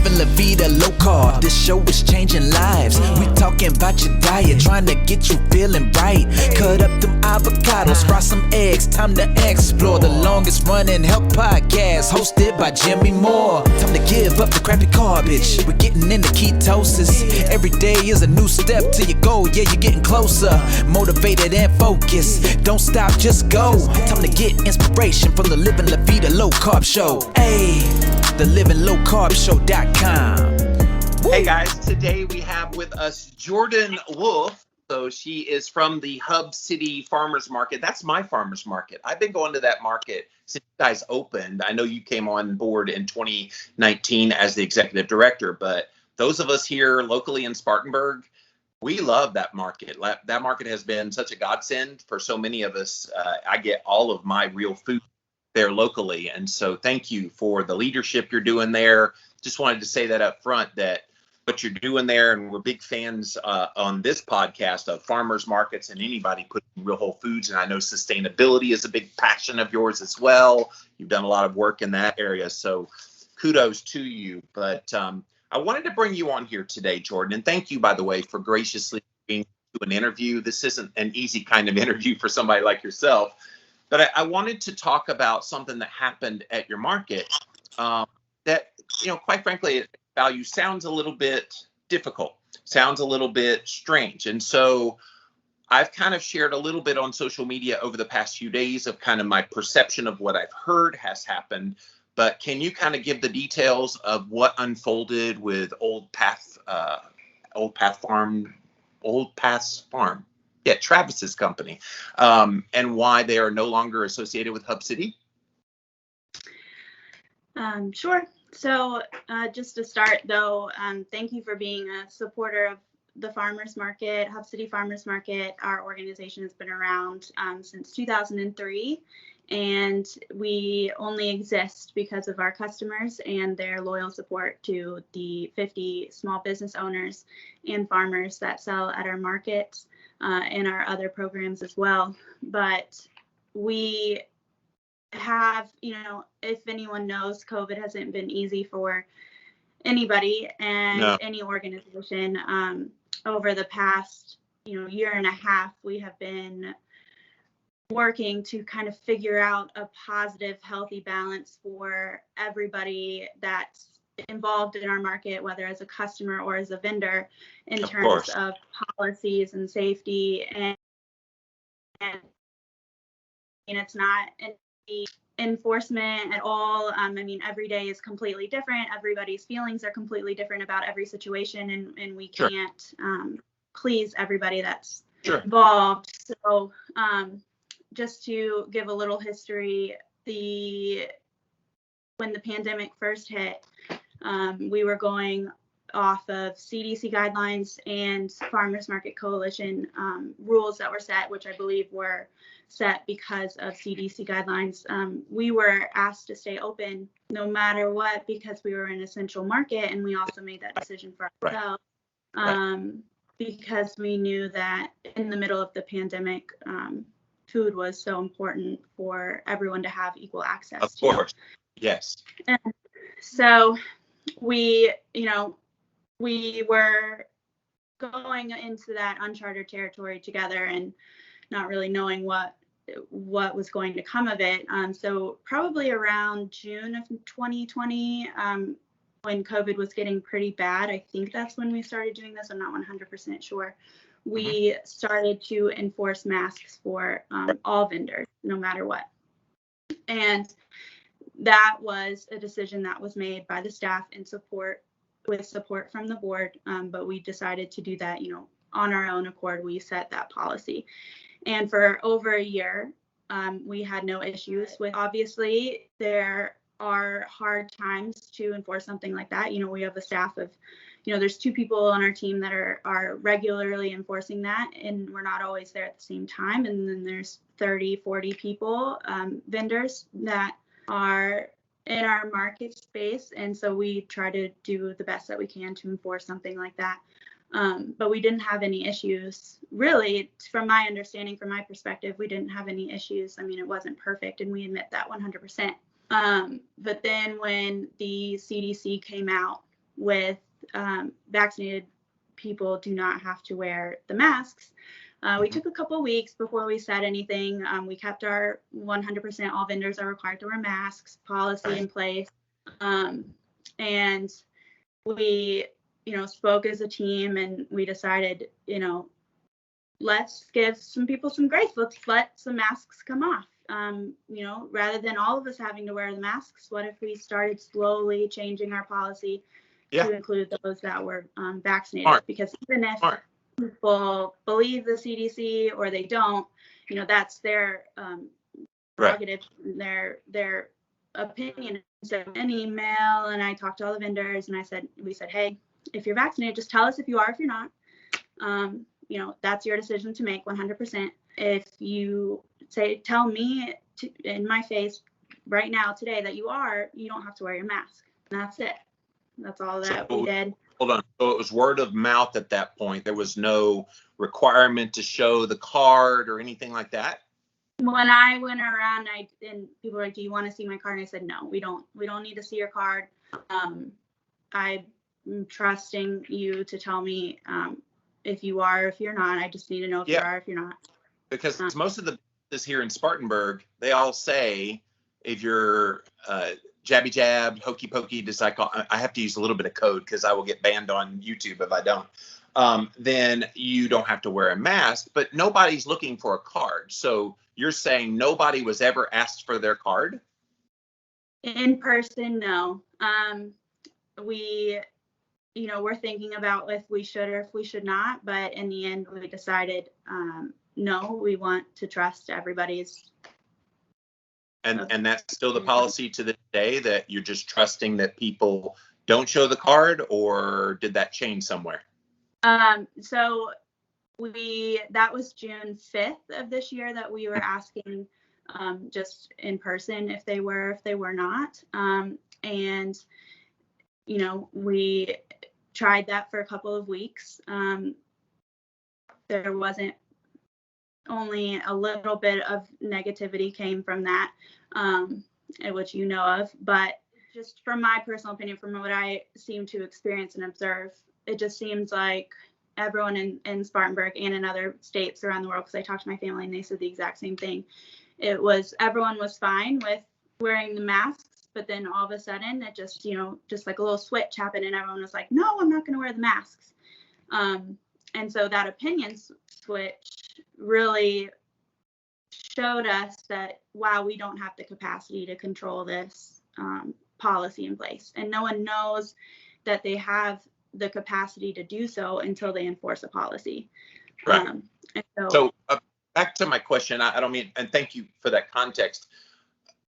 living la vida low carb. This show is changing lives. We talking about your diet, trying to get you feeling right. Cut up them avocados, fry some eggs, time to explore the longest running health podcast, hosted by Jimmy Moore. Time to give up the crappy garbage, we're getting into ketosis. Every day is a new step to your goal, yeah, you're getting closer. Motivated and focused, don't stop, just go. Time to get inspiration from the Living La Vida Low Carb Show. Hey, the livinglowcarbshow.com. Hey guys, today we have with us Jordan Wolfe. So she is from the Hub City Farmers Market. That's my farmers market. I've been going to that market since you guys opened. I know you came on board in 2019 as the executive director, but those of us here locally in Spartanburg, we love that market. That market has been such a godsend for so many of us. I get all of my real food there locally. And so thank you for the leadership you're doing there. Just wanted to say that up front, that what you're doing there, and we're big fans on this podcast of farmers markets and anybody putting real whole foods. And I know sustainability is a big passion of yours as well. You've done a lot of work in that area, so kudos to you. But I wanted to bring you on here today, Jordan, and thank you, by the way, for graciously being to an interview. This isn't an easy kind of interview for somebody like yourself, but I wanted to talk about something that happened at your market that, quite frankly, value sounds a little bit difficult, sounds a little bit strange. And so I've kind of shared a little bit on social media over the past few days of kind of my perception of what I've heard has happened. But can you kind of give the details of what unfolded with Old Paths Farm? Yeah, Travis's company, and why they are no longer associated with Hub City? Sure. So just to start, though, thank you for being a supporter of the Farmers Market, Hub City Farmers Market. Our organization has been around since 2003, and we only exist because of our customers and their loyal support to the 50 small business owners and farmers that sell at our market and our other programs as well. But we have, if anyone knows, COVID hasn't been easy for anybody and any organization. Over the past, year and a half, we have been working to kind of figure out a positive, healthy balance for everybody that's involved in our market, whether as a customer or as a vendor, in terms of policies and safety. And it's not any enforcement at all. Every day is completely different. Everybody's feelings are completely different about every situation, and we can't please everybody that's involved. So just to give a little history, when the pandemic first hit, we were going off of CDC guidelines and Farmers Market Coalition rules that were set, which I believe were set because of CDC guidelines. We were asked to stay open no matter what because we were an essential market, and we also made that decision for ourselves because we knew that in the middle of the pandemic, food was so important for everyone to have equal access to. Of course, yes. And so we were going into that uncharted territory together and not really knowing what was going to come of it. So probably around June of 2020, when COVID was getting pretty bad, I think that's when we started doing this. I'm not 100% sure. We started to enforce masks for all vendors, no matter what. And that was a decision that was made by the staff with support from the board. But we decided to do that, on our own accord. We set that policy. And for over a year, we had no issues with. Obviously, there are hard times to enforce something like that. We have a staff of, there's 2 people on our team that are regularly enforcing that, and we're not always there at the same time. And then there's 30, 40 people, vendors that are in our market space. And so we try to do the best that we can to enforce something like that. But we didn't have any issues, really, from my understanding, from my perspective. We didn't have any issues. It wasn't perfect, and we admit that 100%. But then when the CDC came out with vaccinated people do not have to wear the masks. We took a couple weeks before we said anything. We kept our 100% all vendors are required to wear masks policy in place. And we, spoke as a team, and we decided, let's give some people some grace. Let's let some masks come off. Rather than all of us having to wear the masks, what if we started slowly changing our policy to include those that were vaccinated? Smart. Because even if people believe the CDC or they don't, that's their prerogative, their opinion. So an email, and I talked to all the vendors, and we said, hey, if you're vaccinated, just tell us if you are, if you're not. That's your decision to make 100%. If you tell me in my face right now today that you are, you don't have to wear your mask. And that's it. That's all that we did. Hold on. So it was word of mouth at that point. There was no requirement to show the card or anything like that? When I went around, and people were like, do you want to see my card? And I said, no, we don't need to see your card. I'm trusting you to tell me if you are, if you're not. I just need to know if you are, if you're not. Because most of the business here in Spartanburg, they all say, if you're jabby jab, hokey pokey, I have to use a little bit of code because I will get banned on YouTube if I don't. Then you don't have to wear a mask, but nobody's looking for a card. So you're saying nobody was ever asked for their card? In person, no. We're thinking about if we should or if we should not, but in the end, we decided, no, we want to trust everybody's. And that's still the policy to this day, that you're just trusting that people don't show the card, or did that change somewhere? So that was June 5th of this year that we were asking just in person if they were not. And we tried that for a couple of weeks. There wasn't, only a little bit of negativity came from that, which you know of. But just from my personal opinion, from what I seem to experience and observe, it just seems like everyone in Spartanburg and in other states around the world, because I talked to my family and they said the exact same thing. Everyone was fine with wearing the masks, but then all of a sudden it just like a little switch happened, and everyone was like, no, I'm not going to wear the masks. And so that opinion switch really showed us that, wow, we don't have the capacity to control this policy in place. And no one knows that they have the capacity to do so until they enforce a policy. Right. So back to my question, I don't mean, and thank you for that context.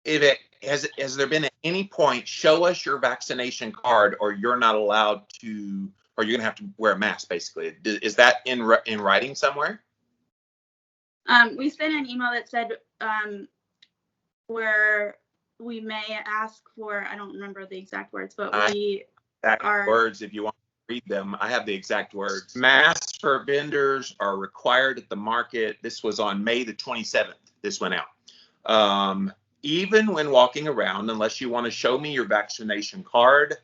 Has there been at any point, show us your vaccination card, or you're not allowed to, or you're going to have to wear a mask, basically? Is that in writing somewhere? We sent an email that said where we may ask for, I don't remember the exact words, but words, if you want to read them. I have the exact words. Masks for vendors are required at the market. This was on May the 27th. This went out. Even when walking around, unless you want to show me your vaccination card,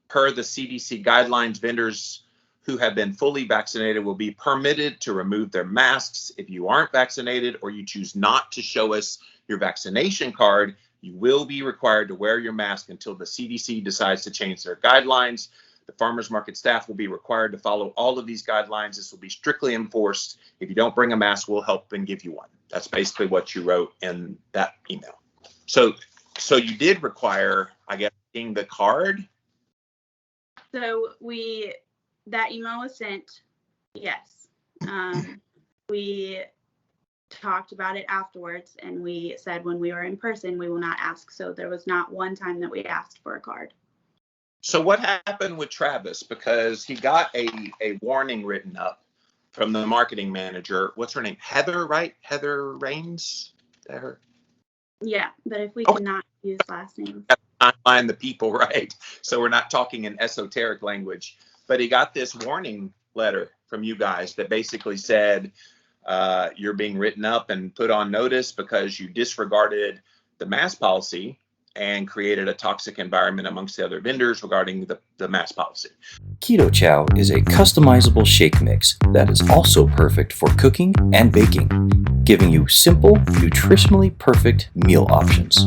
per the CDC guidelines, vendors who have been fully vaccinated will be permitted to remove their masks. If you aren't vaccinated or you choose not to show us your vaccination card, you will be required to wear your mask until the CDC decides to change their guidelines. The farmers market staff will be required to follow all of these guidelines. This will be strictly enforced. If you don't bring a mask, we'll help and give you one. That's basically what you wrote in that email. So you did require, I guess, the card? So that email was sent, yes. We talked about it afterwards, and we said when we were in person, we will not ask. So there was not one time that we asked for a card. So what happened with Travis? Because he got a warning written up from the marketing manager. What's her name? Heather, right? Heather Rains? Is that her? Yeah, but if we cannot use last names. I find the people, right? So we're not talking in esoteric language. But he got this warning letter from you guys that basically said you're being written up and put on notice because you disregarded the mask policy and created a toxic environment amongst the other vendors regarding the mask policy. Keto Chow is a customizable shake mix that is also perfect for cooking and baking, giving you simple, nutritionally perfect meal options.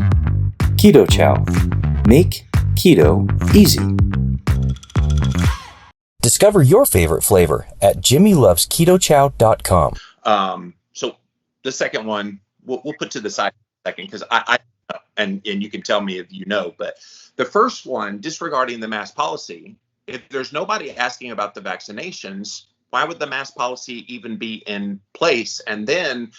Keto Chow. Make keto easy. Discover your favorite flavor at jimmylovesketochow.com. So the second one, we'll put to the side for a second, because I and you can tell me if you know, but the first one, disregarding the mask policy, if there's nobody asking about the vaccinations, why would the mask policy even be in place? And then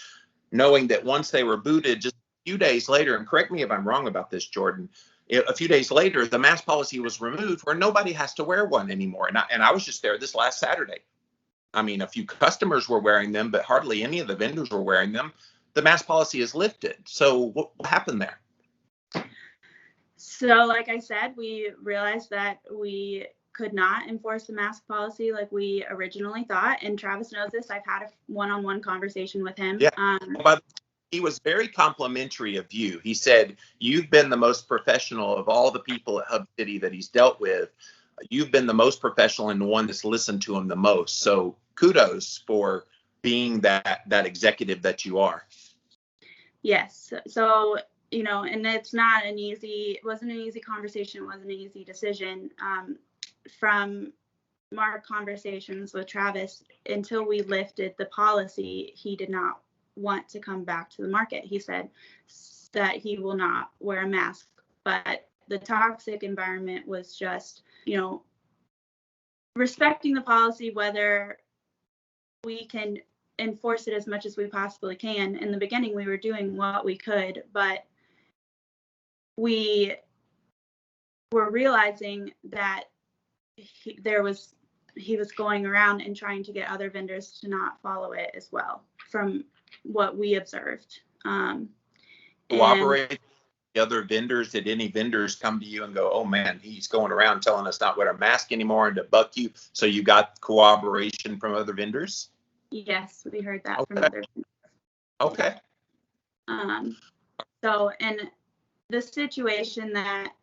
knowing that once they were booted, just a few days later, and correct me if I'm wrong about this, Jordan, a few days later, the mask policy was removed where nobody has to wear one anymore. And I was just there this last Saturday. I mean, a few customers were wearing them, but hardly any of the vendors were wearing them. The mask policy is lifted. So what happened there? So like I said, we realized that we could not enforce the mask policy like we originally thought. And Travis knows this. I've had a one-on-one conversation with him. Yeah. But he was very complimentary of you. He said, you've been the most professional of all the people at Hub City that he's dealt with. You've been the most professional and the one that's listened to him the most. So kudos for being that executive that you are. Yes. So, you know, and it wasn't an easy conversation. It wasn't an easy decision. From our conversations with Travis, until we lifted the policy, he did not want to come back to the market. He said that he will not wear a mask, but the toxic environment was just, you know, respecting the policy, whether we can enforce it as much as we possibly can. In the beginning, we were doing what we could, but we were realizing that he was going around and trying to get other vendors to not follow it as well, from what we observed. Cooperate the other vendors. Did any vendors come to you and go, oh man, he's going around telling us not to wear a mask anymore and to buck you? So you got cooperation from other vendors? Yes, we heard that from other vendors. Okay. So, and the situation that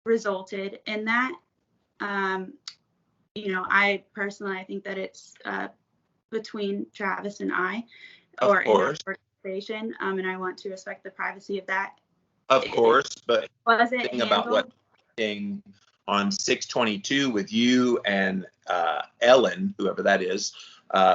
resulted in that, you know, I think that it's between Travis and I, or in our organization, and I want to respect the privacy of that. Of course, but was it thinking about what thing on 622 with you and Ellen, whoever that is,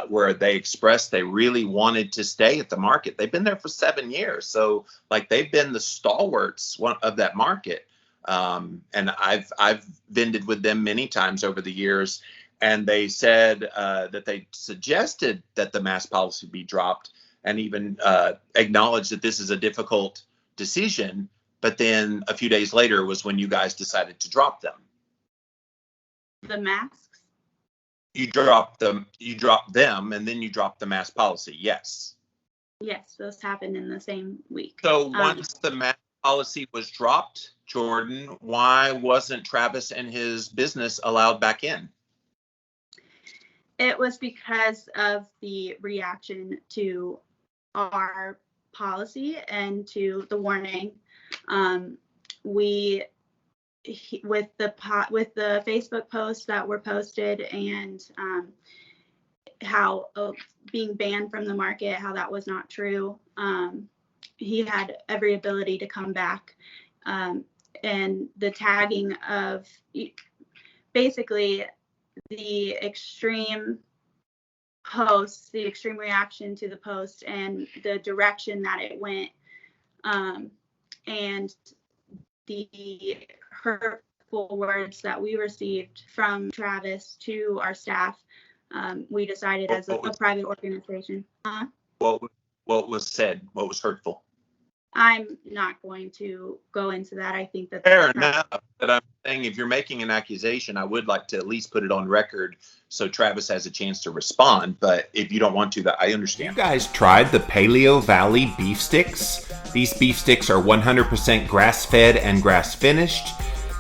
where they expressed they really wanted to stay at the market. They've been there for 7 years, so like they've been the stalwarts of that market. And I've vended with them many times over the years, and they said that they suggested that the mask policy be dropped, and even acknowledged that this is a difficult decision. But then a few days later was when you guys decided to drop them. The masks? You dropped them, and then you dropped the mask policy. Yes. Yes, those happened in the same week. So once the mask policy was dropped, Jordan, why wasn't Travis and his business allowed back in? It was because of the reaction to our policy and to the warning. With the Facebook posts that were posted, and how being banned from the market, how that was not true. He had every ability to come back, and the tagging of basically the extreme posts, the extreme reaction to the post, and the direction that it went, and the hurtful words that we received from Travis to our staff. We decided as a private organization. What was said? What was hurtful? I'm not going to go into that. I think that fair enough. But I'm saying, if you're making an accusation, I would like to at least put it on record so Travis has a chance to respond. But if you don't want to, that I understand. You guys tried the Paleo Valley beef sticks? These beef sticks are 100% grass-fed and grass-finished.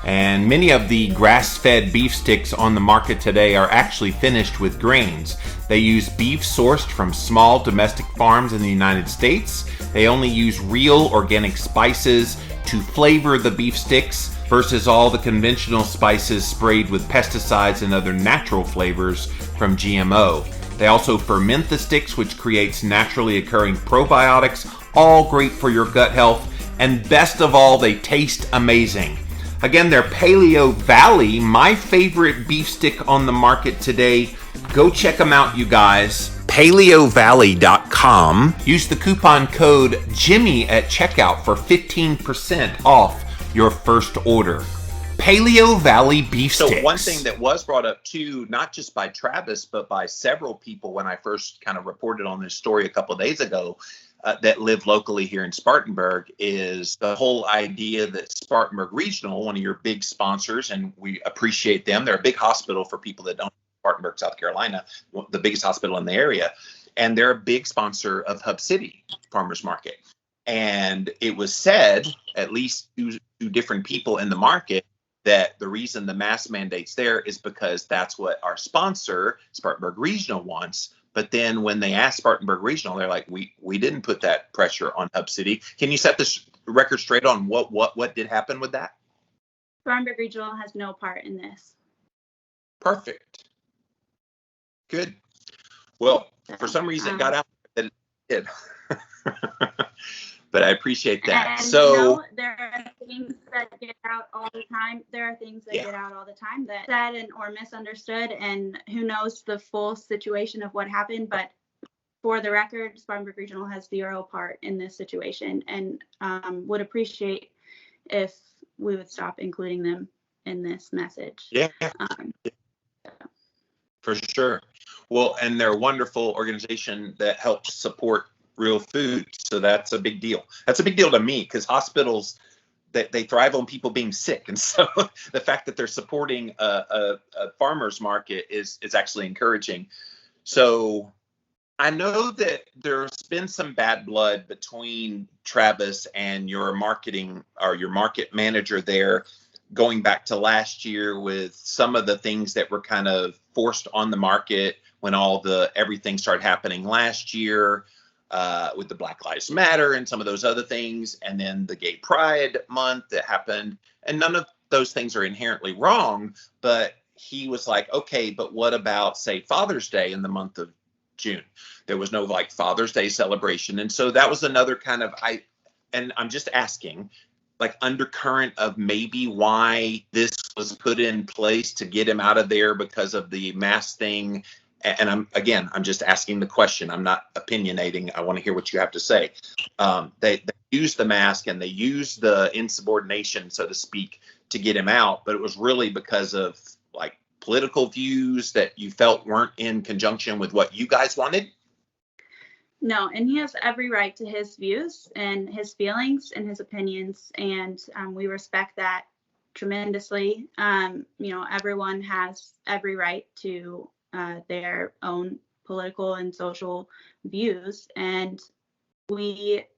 And many of the grass-fed beef sticks on the market today are actually finished with grains. They use beef sourced from small domestic farms in the United States. They only use real organic spices, to flavor the beef sticks versus all the conventional spices sprayed with pesticides and other natural flavors from GMO. They also ferment the sticks, which creates naturally occurring probiotics, all great for your gut health, and best of all, they taste amazing. Again, they're Paleo Valley, my favorite beef stick on the market today. Go check them out, you guys. PaleoValley.com. Use the coupon code Jimmy at checkout for 15% off your first order. Paleo Valley beef sticks. So one thing that was brought up too, not just by Travis, but by several people when I first kind of reported on this story a couple of days ago, that live locally here in Spartanburg, is the whole idea that Spartanburg Regional, one of your big sponsors, and we appreciate them. They're a big hospital for people that don't know Spartanburg, South Carolina, the biggest hospital in the area. And they're a big sponsor of Hub City Farmers Market. And it was said, at least two different people in the market, that the reason the mask mandate's there is because that's what our sponsor, Spartanburg Regional, wants. But then when they asked Spartanburg Regional, they're like, we didn't put that pressure on Hub City. Can you set this record straight on what did happen with that? Spartanburg Regional has no part in this. Perfect. Good. Well, for some reason it got out that it did. But I appreciate that. And so there are things that get out all the time. There are things that get out all the time that said or misunderstood, and who knows the full situation of what happened. But for the record, Spartanburg Regional has zero part in this situation, and would appreciate if we would stop including them in this message. Yeah. For sure. Well, and they're a wonderful organization that helps support real food. So that's a big deal. That's a big deal to me, because hospitals, they thrive on people being sick. And so the fact that they're supporting a farmer's market is actually encouraging. So I know that there's been some bad blood between Travis and your marketing or your market manager there, going back to last year with some of the things that were kind of forced on the market when everything started happening last year. With the Black Lives Matter and some of those other things, and then the Gay Pride month that happened. And none of those things are inherently wrong, but he was like, okay, but what about, say, Father's Day in the month of June? There was no like Father's Day celebration. And so that was another kind of, I'm just asking, like, undercurrent of maybe why this was put in place to get him out of there because of the mask thing. And I'm just asking the question. I'm not opinionating. I want to hear what you have to say. They used the mask and they used the insubordination, so to speak, to get him out. But it was really because of like political views that you felt weren't in conjunction with what you guys wanted. No, and he has every right to his views and his feelings and his opinions, and we respect that tremendously. Everyone has every right to their own political and social views, and it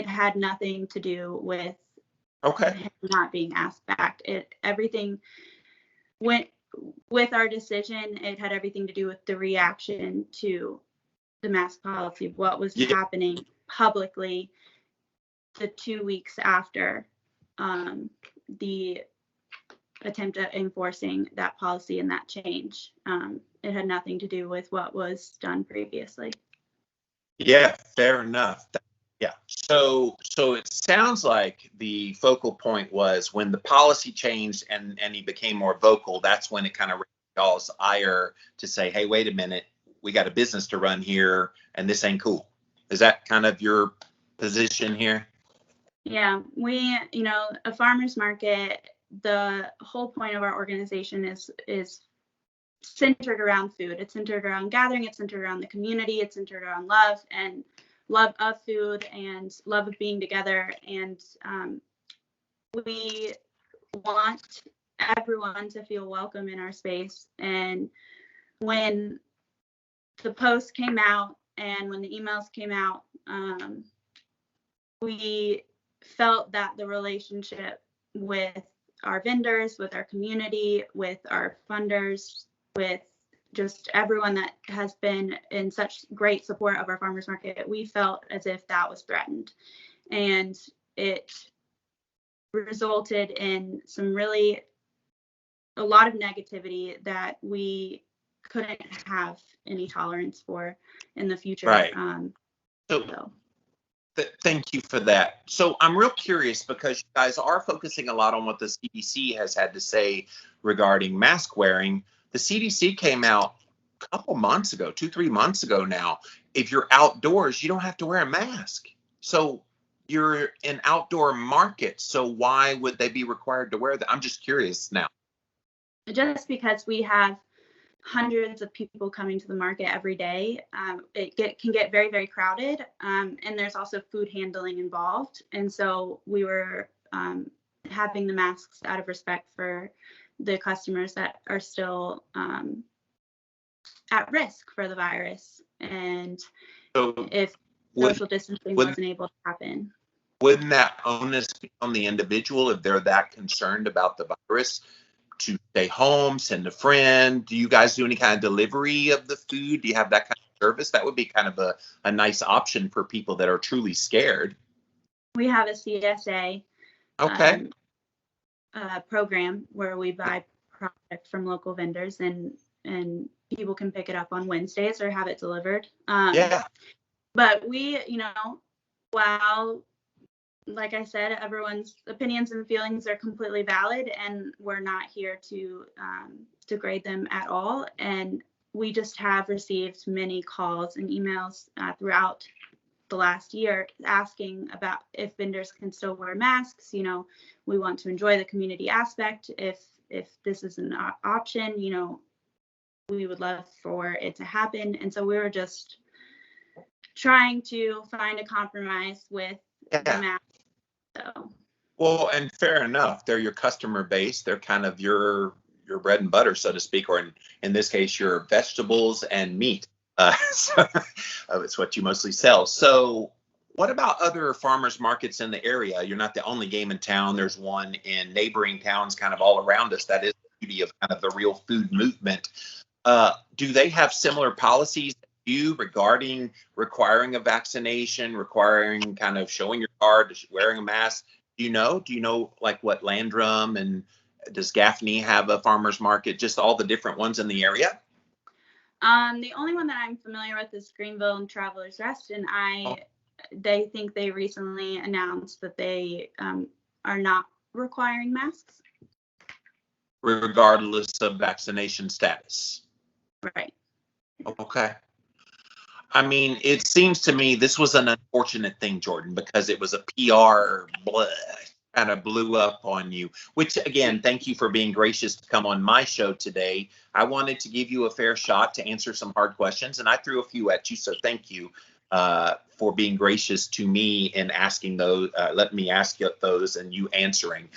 had nothing to do with him not being asked back. Everything went with our decision. It had everything to do with the reaction to the mask policy, what was happening publicly the 2 weeks after the attempt at enforcing that policy and that change. It had nothing to do with what was done previously. Yeah, fair enough. Yeah. So it sounds like the focal point was when the policy changed and he became more vocal. That's when it kind of raised y'all's ire to say, hey, wait a minute, we got a business to run here and this ain't cool. Is that kind of your position here? Yeah, a farmer's market, the whole point of our organization is centered around food. It's centered around gathering. It's centered around the community. It's centered around love of food and love of being together. And we want everyone to feel welcome in our space. And when the posts came out and when the emails came out, we felt that the relationship with our vendors, with our community, with our funders, with just everyone that has been in such great support of our farmers market, we felt as if that was threatened. And it resulted in a lot of negativity that we couldn't have any tolerance for in the future. Right. Thank you for that. So I'm real curious because you guys are focusing a lot on what the CDC has had to say regarding mask wearing. The CDC came out a couple months ago, 2-3 months ago now. If you're outdoors, you don't have to wear a mask. So you're in outdoor markets. So why would they be required to wear that? I'm just curious now. Just because we have hundreds of people coming to the market every day, it can get very, very crowded. And there's also food handling involved. And so we were having the masks out of respect for the customers that are still at risk for the virus. And so if social distancing wasn't able to happen. Wouldn't that onus be on the individual if they're that concerned about the virus to stay home, send a friend? Do you guys do any kind of delivery of the food? Do you have that kind of service? That would be kind of a nice option for people that are truly scared. We have a CSA program where we buy product from local vendors and people can pick it up on Wednesdays or have it delivered. But we, while, like I said, everyone's opinions and feelings are completely valid, and we're not here to degrade them at all. And we just have received many calls and emails throughout the last year asking about if vendors can still wear masks. We want to enjoy the community aspect. If this is an option, we would love for it to happen. And so we were just trying to find a compromise with the mask. So. Well, and fair enough. They're your customer base. They're kind of your bread and butter, so to speak, or in this case, your vegetables and meat. So it's what you mostly sell. So what about other farmers markets in the area? You're not the only game in town. There's one in neighboring towns kind of all around us. That is the beauty of kind of the real food movement. Do they have similar policies to you regarding requiring a vaccination, requiring kind of showing your card, wearing a mask? Do you know like what Landrum and does Gaffney have a farmer's market, just all the different ones in the area? The only one that I'm familiar with is Greenville and Travelers Rest, and they think they recently announced that they are not requiring masks. Regardless of vaccination status. Right. Okay. I mean, it seems to me this was an unfortunate thing, Jordan, because it was a PR kind of blew up on you, which again, thank you for being gracious to come on my show today. I wanted to give you a fair shot to answer some hard questions, and I threw a few at you. So thank you for being gracious to me and asking those, let me ask you those and you answering.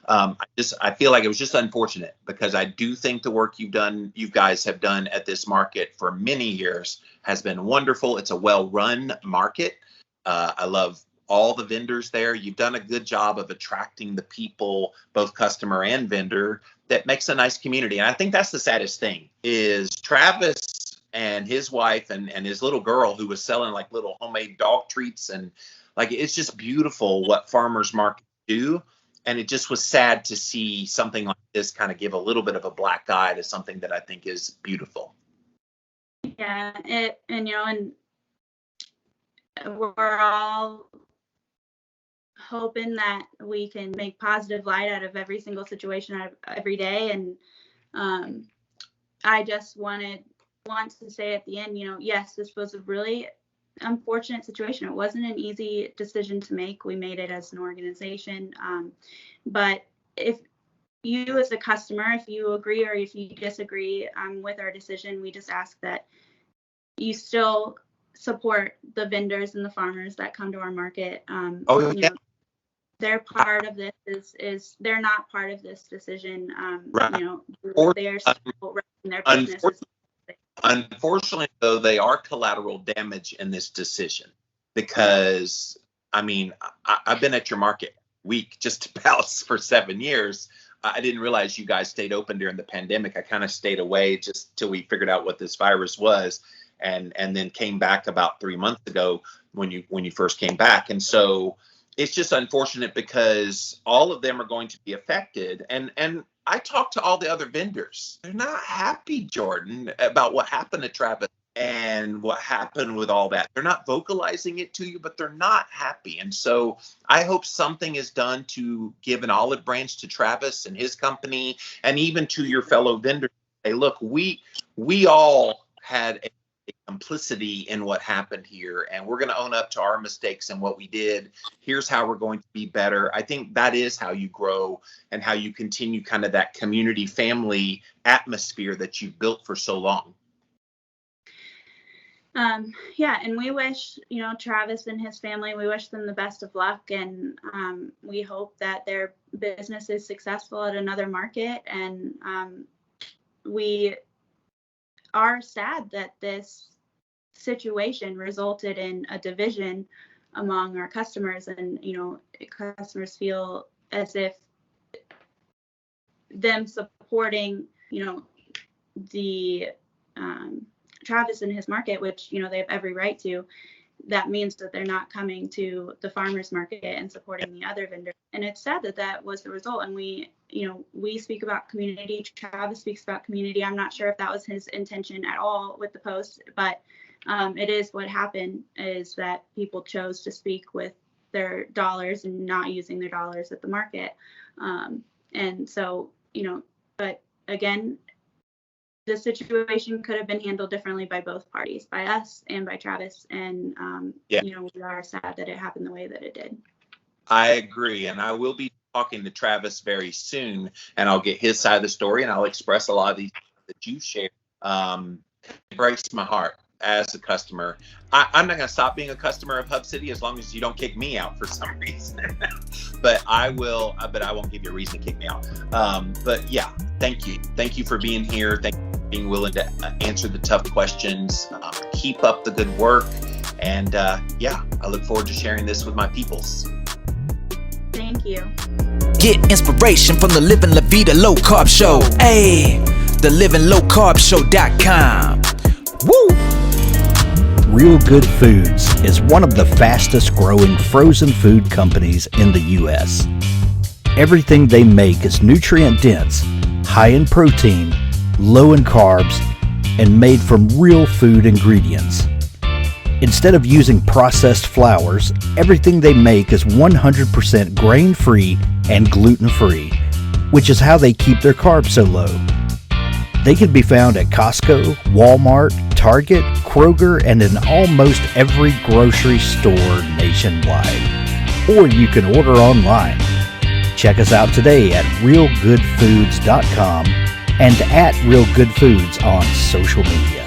I feel like it was just unfortunate because I do think the work you guys have done at this market for many years has been wonderful. It's a well-run market. I love all the vendors there. You've done a good job of attracting the people, both customer and vendor, that makes a nice community. And I think that's the saddest thing is Travis and his wife and his little girl who was selling like little homemade dog treats. And like, it's just beautiful what farmers markets do. And it just was sad to see something like this kind of give a little bit of a black eye to something that I think is beautiful. Yeah, and we're all hoping that we can make positive light out of every single situation every day. And I just want to say at the end, yes, this was a really unfortunate situation. It wasn't an easy decision to make. We made it as an organization. But if you as a customer, if you agree or if you disagree with our decision, we just ask that you still support the vendors and the farmers that come to our market. They're part of this is they're not part of this decision. Right. They are still running their businesses. Unfortunately, though, they are collateral damage in this decision because, I mean, I've been at your market week just about for 7 years. I didn't realize you guys stayed open during the pandemic. I kind of stayed away just till we figured out what this virus was, and then came back about 3 months ago when you first came back. And so it's just unfortunate because all of them are going to be affected. And I talked to all the other vendors. They're not happy, Jordan, about what happened to Travis and what happened with all that. They're not vocalizing it to you, but they're not happy. And so I hope something is done to give an olive branch to Travis and his company, and even to your fellow vendors. Hey, look, we all had a complicity in what happened here, and we're going to own up to our mistakes and what we did. Here's how we're going to be better. I think that is how you grow and how you continue kind of that community family atmosphere that you've built for so long. Yeah, and we wish, Travis and his family, we wish them the best of luck, and we hope that their business is successful at another market. And we are sad that this situation resulted in a division among our customers, and customers feel as if them supporting the Travis and his market, which they have every right to, that means that they're not coming to the farmers market and supporting the other vendors. And it's sad that that was the result. And we speak about community. Travis speaks about community. I'm not sure if that was his intention at all with the post, but it is what happened, is that people chose to speak with their dollars and not using their dollars at the market. And so, but again, the situation could have been handled differently by both parties, by us and by Travis. And, we are sad that it happened the way that it did. I agree. And I will be talking to Travis very soon, and I'll get his side of the story, and I'll express a lot of these that you share. It breaks my heart as a customer. I'm not going to stop being a customer of Hub City as long as you don't kick me out for some reason. But I won't give you a reason to kick me out. But yeah, thank you. Thank you for being here. Thank you for being willing to answer the tough questions. Keep up the good work. And I look forward to sharing this with my peoples. Thank you. Get inspiration from the Living La Vida Low Carb Show. Hey, the livinglowcarbshow.com. Woo! Real Good Foods is one of the fastest growing frozen food companies in the U.S. Everything they make is nutrient dense, high in protein, low in carbs, and made from real food ingredients. Instead of using processed flours, everything they make is 100% grain-free and gluten-free, which is how they keep their carbs so low. They can be found at Costco, Walmart, Target, Kroger, and in almost every grocery store nationwide. Or you can order online. Check us out today at realgoodfoods.com and at Real Good Foods on social media.